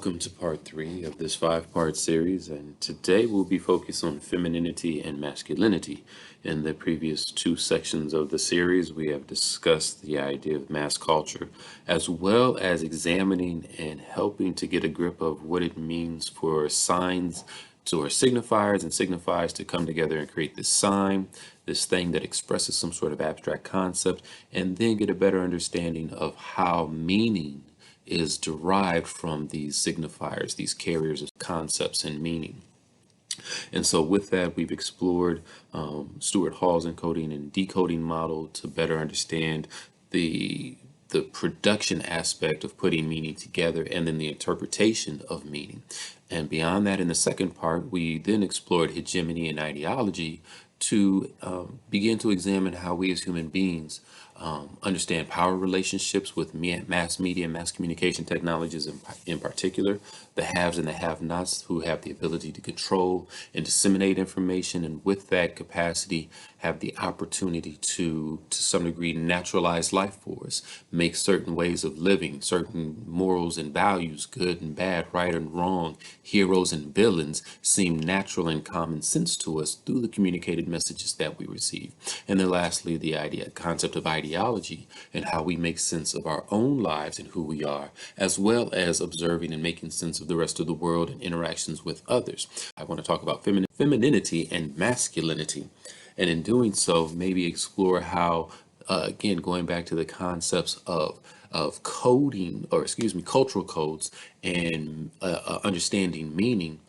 Welcome to part 3 of this 5-part series, and today we'll be focused on femininity and masculinity. In the previous 2 sections of the series, we have discussed the idea of mass culture, as well as examining and helping to get a grip of what it means for signs or signifiers and signifiers to come together and create this sign, this thing that expresses some sort of abstract concept, and then get a better understanding of how meaning is derived from these signifiers, these carriers of concepts and meaning. And so with that, we've explored Stuart Hall's encoding and decoding model to better understand the production aspect of putting meaning together and then the interpretation of meaning. And beyond that, in the second part, we then explored hegemony and ideology to begin to examine how we as human beings understand power relationships with mass media and mass communication technologies in particular, the haves and the have-nots who have the ability to control and disseminate information, and with that capacity have the opportunity to some degree naturalize life for us, make certain ways of living, certain morals and values, good and bad, right and wrong, heroes and villains, seem natural and common sense to us through the communicated messages that we receive. And then lastly, the concept of ideology and how we make sense of our own lives and who we are, as well as observing and making sense of the rest of the world and interactions with others. I want to talk about femininity and masculinity. And in doing so, maybe explore how, again, going back to the concepts of coding, or excuse me, cultural codes and understanding meaning,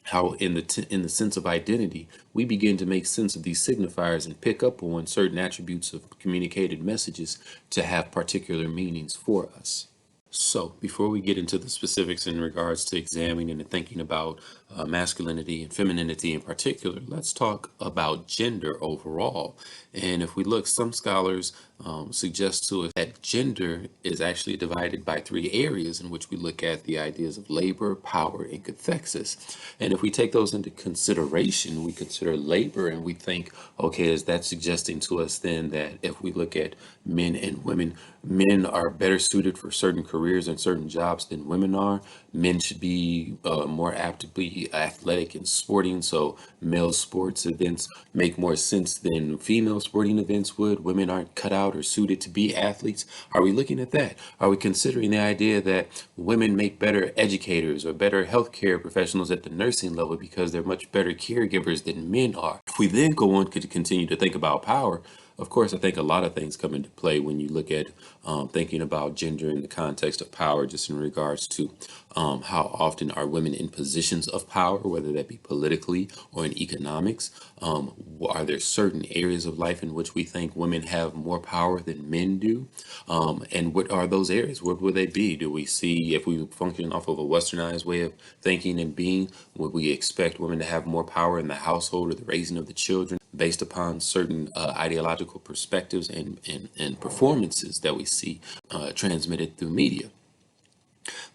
how in the sense of identity, we begin to make sense of these signifiers and pick up on certain attributes of communicated messages to have particular meanings for us. So, before we get into the specifics in regards to examining and thinking about masculinity and femininity in particular, let's talk about gender overall. And if we look, some scholars suggest to us that gender is actually divided by 3 areas in which we look at the ideas of labor, power, and cathexis. And if we take those into consideration, we consider labor and we think, okay, is that suggesting to us then that if we look at men and women, men are better suited for certain careers and certain jobs than women are? Men should be more apt to be athletic and sporting, so male sports events make more sense than female sporting events would. Women aren't cut out or suited to be athletes. Are we looking at that? Are we considering the idea that women make better educators or better healthcare professionals at the nursing level because they're much better caregivers than men are? If we then go on to continue to think about power, of course, I think a lot of things come into play when you look at thinking about gender in the context of power, just in regards to how often are women in positions of power, whether that be politically or in economics. Are there certain areas of life in which we think women have more power than men do? And what are those areas? What would they be? Do we see, if we function off of a westernized way of thinking and being, would we expect women to have more power in the household or the raising of the children based upon certain ideological perspectives and performances that we see transmitted through media?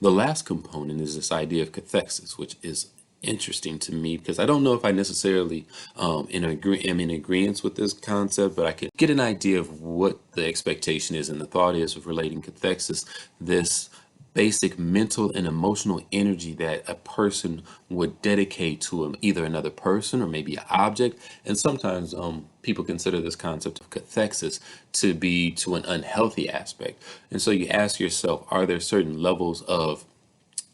The last component is this idea of cathexis, which is interesting to me because I don't know if I necessarily am in agreement with this concept, but I can get an idea of what the expectation is and the thought is of relating cathexis, this basic mental and emotional energy that a person would dedicate to either another person or maybe an object. And sometimes people consider this concept of cathexis to be to an unhealthy aspect. And so you ask yourself, are there certain levels of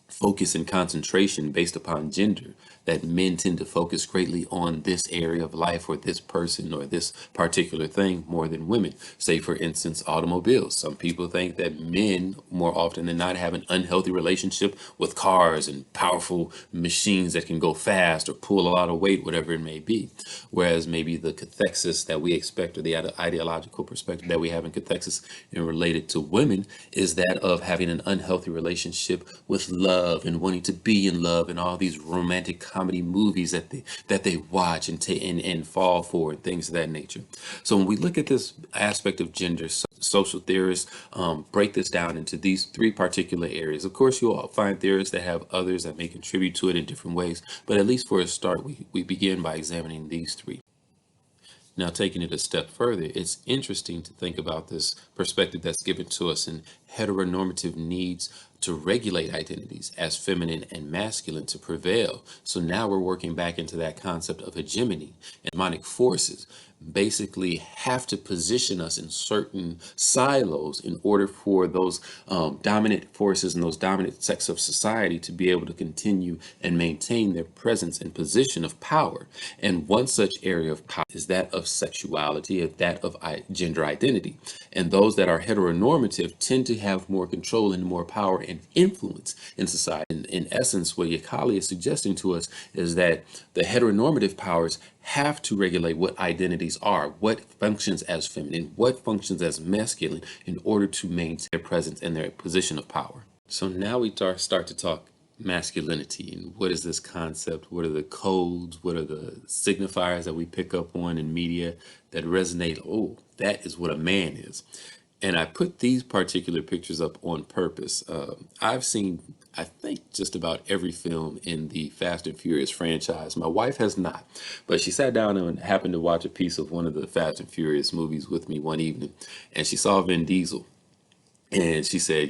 focus and concentration based upon gender, that men tend to focus greatly on this area of life or this person or this particular thing more than women? Say, for instance, automobiles. Some people think that men more often than not have an unhealthy relationship with cars and powerful machines that can go fast or pull a lot of weight, whatever it may be. Whereas maybe the cathexis that we expect, or the ideological perspective that we have in cathexis and related to women, is that of having an unhealthy relationship with love and wanting to be in love, and all these romantic comedy movies that they watch and fall for, and things of that nature. So when we look at this aspect of gender, social theorists break this down into these 3 particular areas. Of course, you'll find theorists that have others that may contribute to it in different ways, but at least for a start, we begin by examining these 3. Now, taking it a step further, it's interesting to think about this perspective that's given to us in heteronormative needs to regulate identities as feminine and masculine to prevail. So now we're working back into that concept of hegemony, and demonic forces basically have to position us in certain silos in order for those dominant forces and those dominant sects of society to be able to continue and maintain their presence and position of power. And one such area of power is that of sexuality, that of gender identity. And those that are heteronormative tend to have more control and more power and influence in society. In essence, what Yakali is suggesting to us is that the heteronormative powers have to regulate what identities are, what functions as feminine, what functions as masculine, in order to maintain their presence and their position of power. So now we start to talk masculinity, and what is this concept? What are the codes? What are the signifiers that we pick up on in media that resonate? Oh, that is what a man is. And I put these particular pictures up on purpose. I've seen, I think, just about every film in the Fast and Furious franchise. My wife has not, but she sat down and happened to watch a piece of one of the Fast and Furious movies with me one evening, and she saw Vin Diesel. And she said,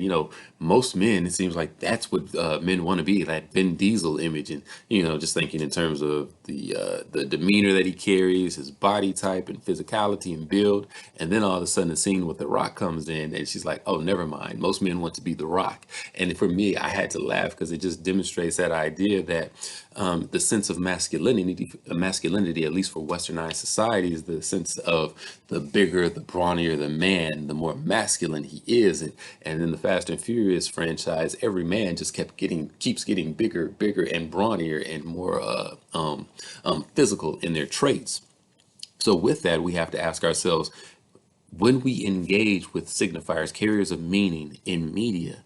most men, it seems like that's what men want to be, that Vin Diesel image. And, just thinking in terms of the demeanor that he carries, his body type and physicality and build. And then all of a sudden the scene with The Rock comes in and she's like, oh, never mind. Most men want to be The Rock. And for me, I had to laugh because it just demonstrates that idea that the sense of masculinity, at least for westernized society, is the sense of the bigger, the brawnier the man, the more masculine he is. And in the Fast and Furious franchise, every man just keeps getting bigger, and brawnier and more physical in their traits. So with that, we have to ask ourselves, when we engage with signifiers, carriers of meaning in media,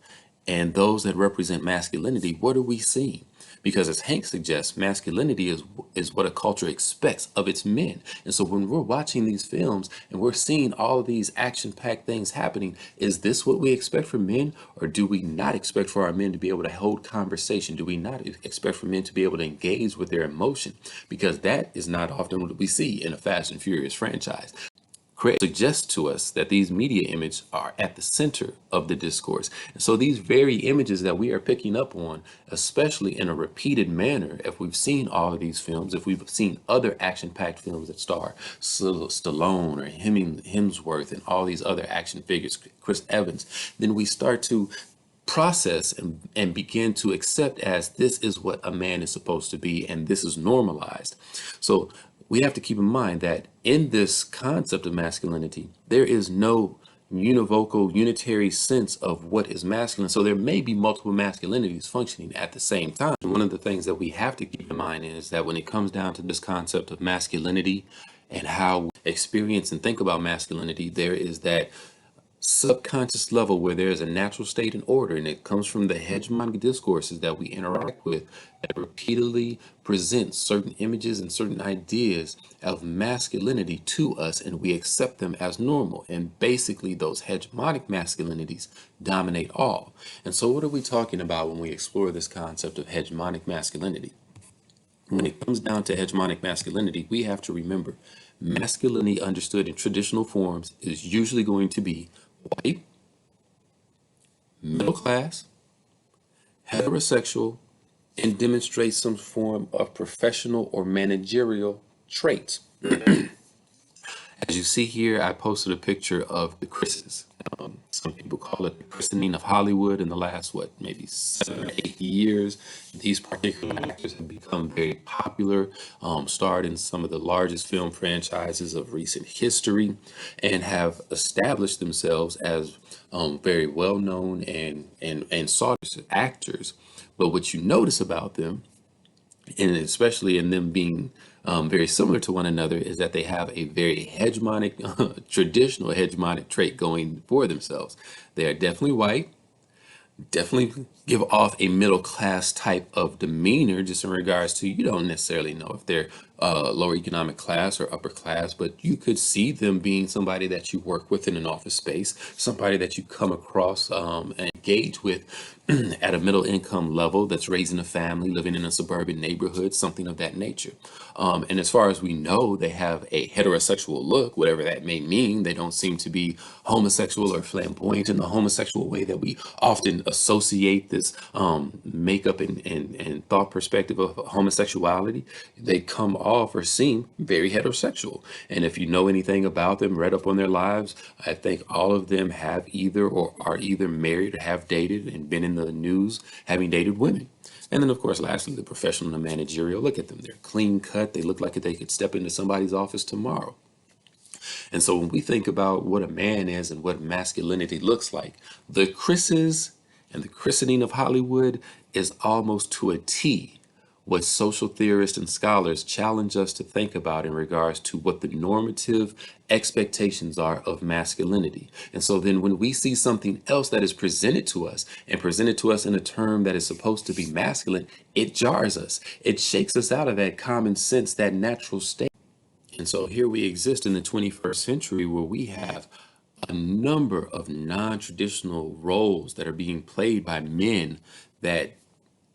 and those that represent masculinity, what are we seeing? Because as Hank suggests, masculinity is what a culture expects of its men. And so when we're watching these films and we're seeing all of these action-packed things happening, is this what we expect from men? Or do we not expect for our men to be able to hold conversation? Do we not expect for men to be able to engage with their emotion? Because that is not often what we see in a Fast and Furious franchise. Craig suggests to us that these media images are at the center of the discourse. And so these very images that we are picking up on, especially in a repeated manner, if we've seen all of these films, if we've seen other action-packed films that star Stallone or Hemsworth and all these other action figures, Chris Evans, then we start to process and begin to accept as this is what a man is supposed to be, and this is normalized. So we have to keep in mind that in this concept of masculinity, there is no univocal, unitary sense of what is masculine. So there may be multiple masculinities functioning at the same time. One of the things that we have to keep in mind is that when it comes down to this concept of masculinity and how we experience and think about masculinity, there is that subconscious level where there is a natural state and order, and it comes from the hegemonic discourses that we interact with that repeatedly present certain images and certain ideas of masculinity to us, and we accept them as normal. And basically those hegemonic masculinities dominate all. And so what are we talking about when we explore this concept of hegemonic masculinity? When it comes down to hegemonic masculinity, we have to remember masculinity understood in traditional forms is usually going to be white, middle class, heterosexual, and demonstrates some form of professional or managerial traits. As you see here, I posted a picture of the Chris's. Some people call it the christening of Hollywood in the last, maybe 7 or 8 years. These particular actors have become very popular, starred in some of the largest film franchises of recent history, and have established themselves as very well-known and sought actors. But what you notice about them, and especially in them being very similar to one another, is that they have a very hegemonic, traditional hegemonic trait going for themselves. They are definitely white, definitely give off a middle class type of demeanor, just in regards to, you don't necessarily know if they're lower economic class or upper class, but you could see them being somebody that you work with in an office space, somebody that you come across and engage with at a middle income level that's raising a family, living in a suburban neighborhood, something of that nature. And as far as we know, they have a heterosexual look, whatever that may mean. They don't seem to be homosexual or flamboyant in the homosexual way that we often associate this makeup and thought perspective of homosexuality. They come off or seem very heterosexual. And if you know anything about them, read up on their lives, I think all of them have either or are either married or have dated and been in the news having dated women. And then, of course, lastly, the professional and the managerial. Look at them. They're clean cut. They look like they could step into somebody's office tomorrow. And so when we think about what a man is and what masculinity looks like, the Chris's and the christening of Hollywood is almost to a T what social theorists and scholars challenge us to think about in regards to what the normative expectations are of masculinity. And so then when we see something else that is presented to us and presented to us in a term that is supposed to be masculine, it jars us. It shakes us out of that common sense, that natural state. And so here we exist in the 21st century where we have a number of non-traditional roles that are being played by men that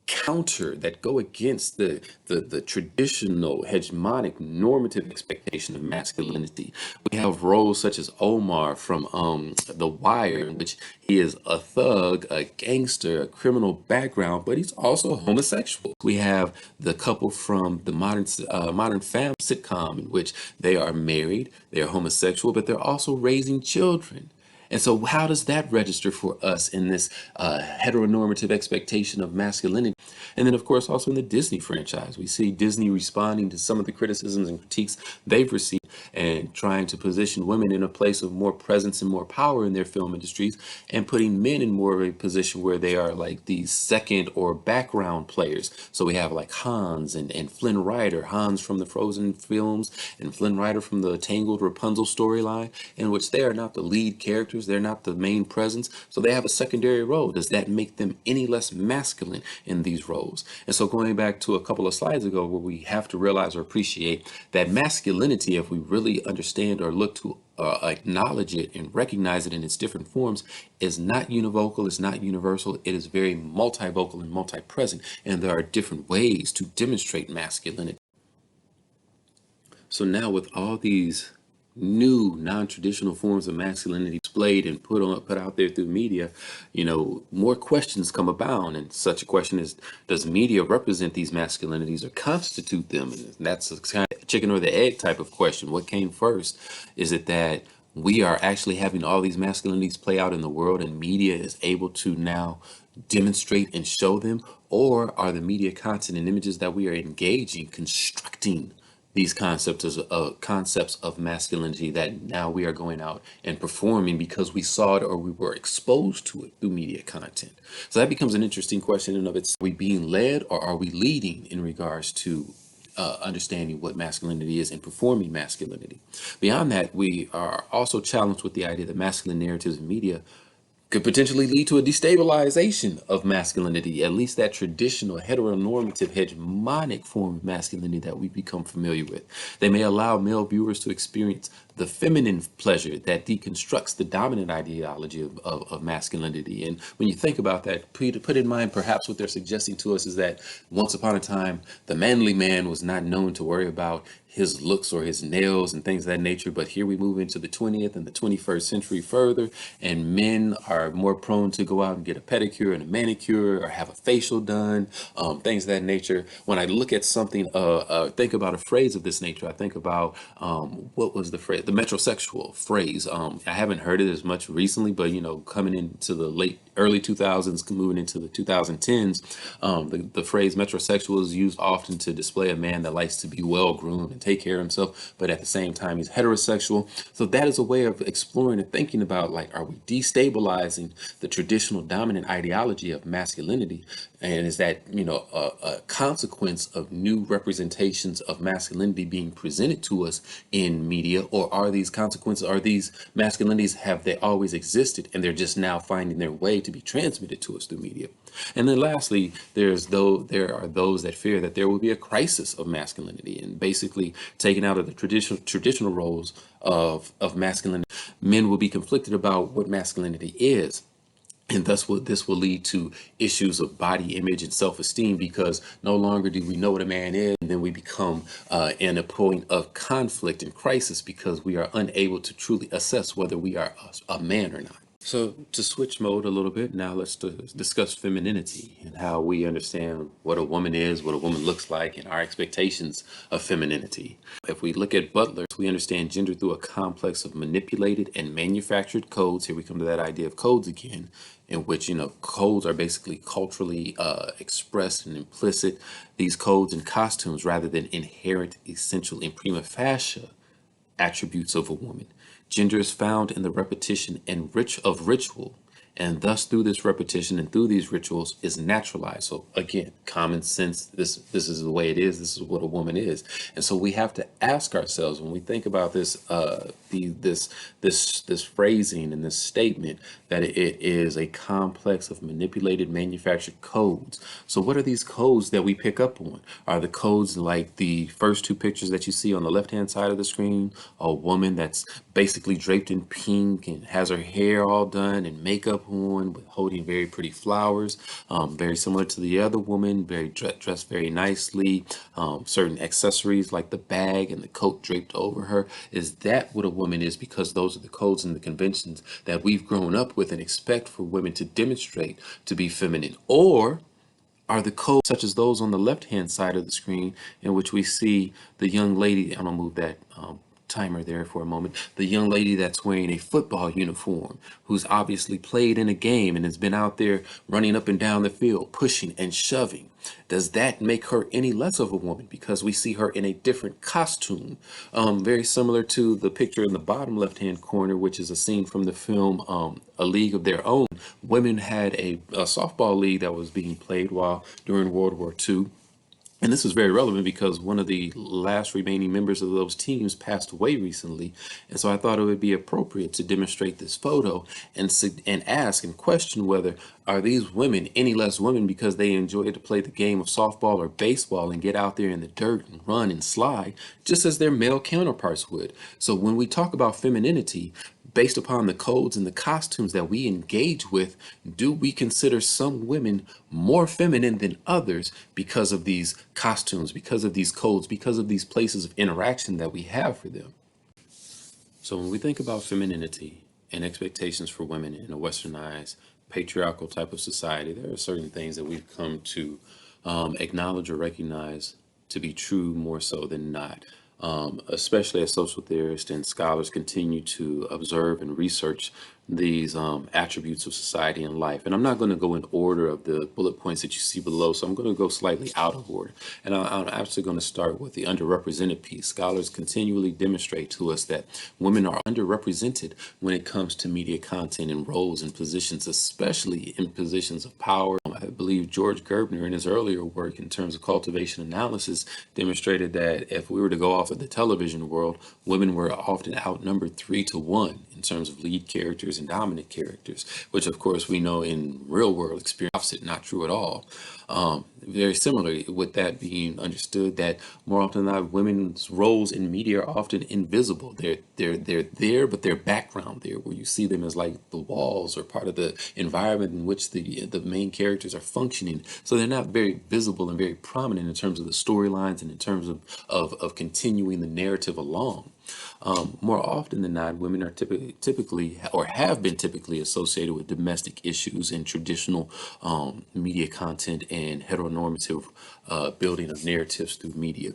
that go against the traditional hegemonic normative expectation of masculinity. We have roles such as Omar from The Wire, in which he is a thug, a gangster, a criminal background, but he's also homosexual. We have the couple from the Modern Family sitcom, in which they are married, they are homosexual, but they're also raising children. And so, how does that register for us in this heteronormative expectation of masculinity? And then, of course, also in the Disney franchise, we see Disney responding to some of the criticisms and critiques they've received and trying to position women in a place of more presence and more power in their film industries and putting men in more of a position where they are like these second or background players. So we have like Hans and Flynn Rider, Hans from the Frozen films and Flynn Rider from the Tangled Rapunzel storyline, in which they are not the lead characters, they're not the main presence, so they have a secondary role. Does that make them any less masculine in these roles? And so going back to a couple of slides ago, where we have to realize or appreciate that masculinity, if we really understand or look to acknowledge it and recognize it in its different forms, is not univocal, it's not universal, it is very multivocal and multi-present, and there are different ways to demonstrate masculinity. So now with all these new non-traditional forms of masculinity displayed and put out there through media, more questions come abound. And such a question is, does media represent these masculinities or constitute them? And that's a kind of chicken or the egg type of question. What came first? Is it that we are actually having all these masculinities play out in the world and media is able to now demonstrate and show them? Or are the media content and images that we are engaging constructing these concepts of masculinity that now we are going out and performing because we saw it or we were exposed to it through media content? So that becomes an interesting question in and of itself. Are we being led or are we leading in regards to understanding what masculinity is and performing masculinity? Beyond that, we are also challenged with the idea that masculine narratives in media could potentially lead to a destabilization of masculinity, at least that traditional heteronormative hegemonic form of masculinity that we become familiar with. They may allow male viewers to experience the feminine pleasure that deconstructs the dominant ideology of masculinity. And when you think about that, put in mind perhaps what they're suggesting to us is that once upon a time, the manly man was not known to worry about his looks or his nails and things of that nature. But here we move into the 20th and the 21st century further, and men are more prone to go out and get a pedicure and a manicure or have a facial done, things of that nature. When I look at something, think about a phrase of this nature, I think about what was the phrase? The metrosexual phrase. I haven't heard it as much recently, but coming into the early 2000s, moving into the 2010s, the phrase metrosexual is used often to display a man that likes to be well groomed and take care of himself, but at the same time he's heterosexual. So that is a way of exploring and thinking about, like, are we destabilizing the traditional dominant ideology of masculinity? And is that a consequence of new representations of masculinity being presented to us in media, or are these masculinities, have they always existed and they're just now finding their way to be transmitted to us through media? And then lastly, there are those that fear that there will be a crisis of masculinity, and basically taken out of the traditional roles of masculinity, men will be conflicted about what masculinity is. And thus this will lead to issues of body image and self-esteem, because no longer do we know what a man is, and then we become in a point of conflict and crisis because we are unable to truly assess whether we are a man or not. So to switch mode a little bit, now let's discuss femininity and how we understand what a woman is, what a woman looks like, and our expectations of femininity. If we look at Butler, we understand gender through a complex of manipulated and manufactured codes. Here we come to that idea of codes again, in which, codes are basically culturally expressed and implicit. These codes and costumes, rather than inherent, essential, and prima facie attributes of a woman. Gender is found in the repetition and rich of ritual, and thus through this repetition and through these rituals is naturalized. So again, common sense. This is the way it is. This is what a woman is, and so we have to ask ourselves when we think about this phrasing and this statement, that it is a complex of manipulated, manufactured codes. So what are these codes that we pick up on? Are the codes like the first two pictures that you see on the left-hand side of the screen? A woman that's basically draped in pink and has her hair all done and makeup on, with holding very pretty flowers, very similar to the other woman, very dressed very nicely, certain accessories like the bag and the coat draped over her. Is that what a woman is? Because those are the codes and the conventions that we've grown up with and expect for women to demonstrate to be feminine. Or are the codes such as those on the left hand side of the screen, in which we see the young lady, I'm gonna move that timer there for a moment, the young lady that's wearing a football uniform, who's obviously played in a game and has been out there running up and down the field, pushing and shoving. Does that make her any less of a woman because we see her in a different costume? Very similar to the picture in the bottom left-hand corner, which is a scene from the film A League of Their Own. Women had a softball league that was being played while during World War II. And this is very relevant because one of the last remaining members of those teams passed away recently. And so I thought it would be appropriate to demonstrate this photo and ask and question whether are these women any less women because they enjoy to play the game of softball or baseball and get out there in the dirt and run and slide, just as their male counterparts would. So when we talk about femininity, based upon the codes and the costumes that we engage with, do we consider some women more feminine than others because of these costumes, because of these codes, because of these places of interaction that we have for them? So when we think about femininity and expectations for women in a westernized, patriarchal type of society, there are certain things that we've come to acknowledge or recognize to be true more so than not. Especially as social theorists and scholars continue to observe and research these attributes of society and life. And I'm not going to go in order of the bullet points that you see below, so I'm going to go slightly out of order. And I'm actually going to start with the underrepresented piece. Scholars continually demonstrate to us that women are underrepresented when it comes to media content and roles and positions, especially in positions of power. I believe George Gerbner, in his earlier work in terms of cultivation analysis, demonstrated that if we were to go off of the television world, women were often outnumbered 3-1 in terms of lead characters and dominant characters, which of course we know in real world experience opposite, not true at all. Very similarly, with that being understood, that more often than not, women's roles in media are often invisible. They're there, but they're background there, where you see them as like the walls or part of the environment in which the main characters are functioning. So they're not very visible and very prominent in terms of the storylines and in terms of continuing the narrative along. More often than not, women are typically or have been typically associated with domestic issues and traditional media content and heteronormative building of narratives through media.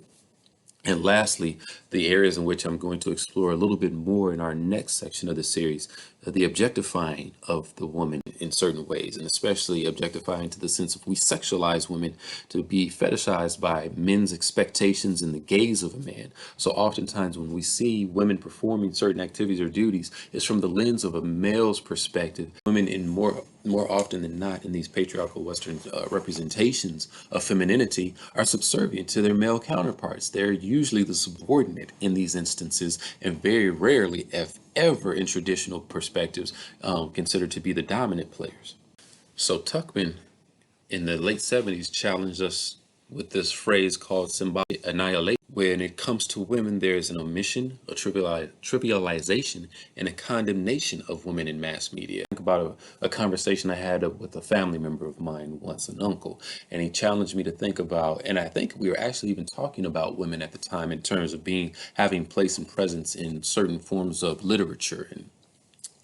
And lastly, the areas in which I'm going to explore a little bit more in our next section of the series, the objectifying of the woman in certain ways, and especially objectifying to the sense of we sexualize women to be fetishized by men's expectations in the gaze of a man. So oftentimes when we see women performing certain activities or duties, it's from the lens of a male's perspective. Women in more often than not in these patriarchal Western representations of femininity are subservient to their male counterparts. They're usually the subordinate in these instances, and very rarely, if ever, in traditional perspectives, considered to be the dominant players. So Tuckman in the late 70s challenged us with this phrase called symbolic annihilation. When it comes to women, there is an omission, a trivialization, and a condemnation of women in mass media. Think about a conversation I had with a family member of mine once, an uncle, and he challenged me to think about, and I think we were actually even talking about women at the time in terms of having place and presence in certain forms of literature.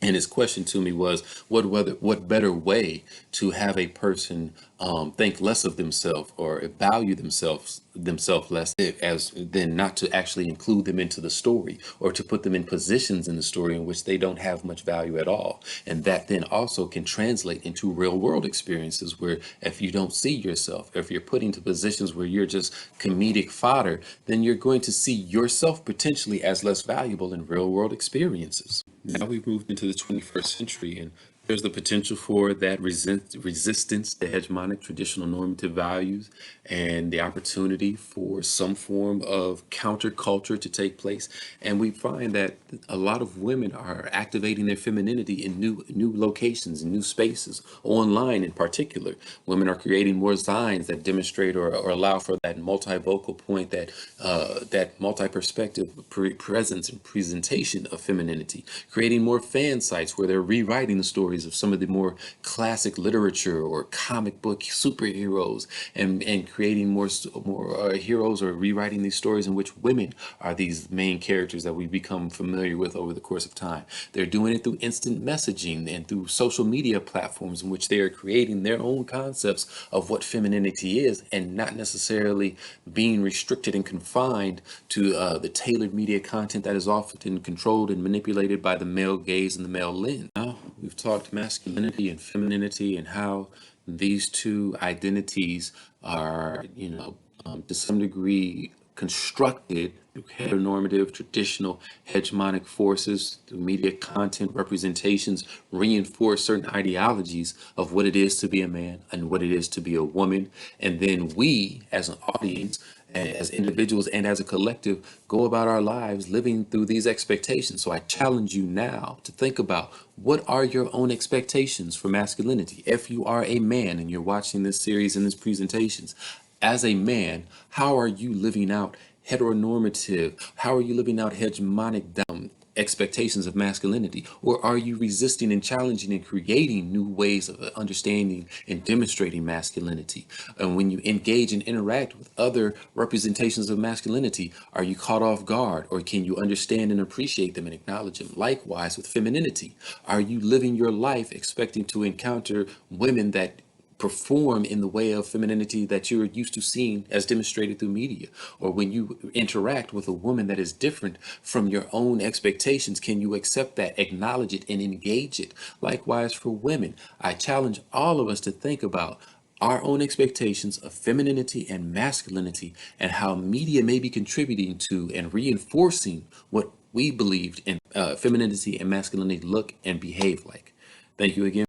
And his question to me was, what better way to have a person think less of themselves or value themselves less as than not to actually include them into the story or to put them in positions in the story in which they don't have much value at all. And that then also can translate into real world experiences where if you don't see yourself, if you're put into positions where you're just comedic fodder, then you're going to see yourself potentially as less valuable in real world experiences. Now we've moved into the 21st century, and there's the potential for that resistance to hegemonic traditional normative values and the opportunity for some form of counterculture to take place. And we find that a lot of women are activating their femininity in new locations, in new spaces, online in particular. Women are creating more signs that demonstrate or allow for that multivocal point, that multi-perspective presence and presentation of femininity, creating more fan sites where they're rewriting the stories of some of the more classic literature or comic book superheroes, and creating more heroes, or rewriting these stories in which women are these main characters that we become familiar with over the course of time. They're doing it through instant messaging and through social media platforms in which they are creating their own concepts of what femininity is, and not necessarily being restricted and confined to the tailored media content that is often controlled and manipulated by the male gaze and the male lens. Now, we've talked masculinity and femininity and how these two identities are, to some degree constructed through heteronormative, traditional, hegemonic forces, through media content representations, reinforce certain ideologies of what it is to be a man and what it is to be a woman. And then we, as an audience, as individuals and as a collective, go about our lives living through these expectations. So I challenge you now to think about, what are your own expectations for masculinity? If you are a man and you're watching this series and these presentations, as a man, how are you living out heteronormative? How are you living out hegemonic expectations of masculinity? Or are you resisting and challenging and creating new ways of understanding and demonstrating masculinity? And when you engage and interact with other representations of masculinity, are you caught off guard, or can you understand and appreciate them and acknowledge them? Likewise with femininity, are you living your life expecting to encounter women that perform in the way of femininity that you're used to seeing as demonstrated through media? Or when you interact with a woman that is different from your own expectations, can you accept that, acknowledge it, and engage it? Likewise for women, I challenge all of us to think about our own expectations of femininity and masculinity, and how media may be contributing to and reinforcing what we believed in femininity and masculinity look and behave like. Thank you again.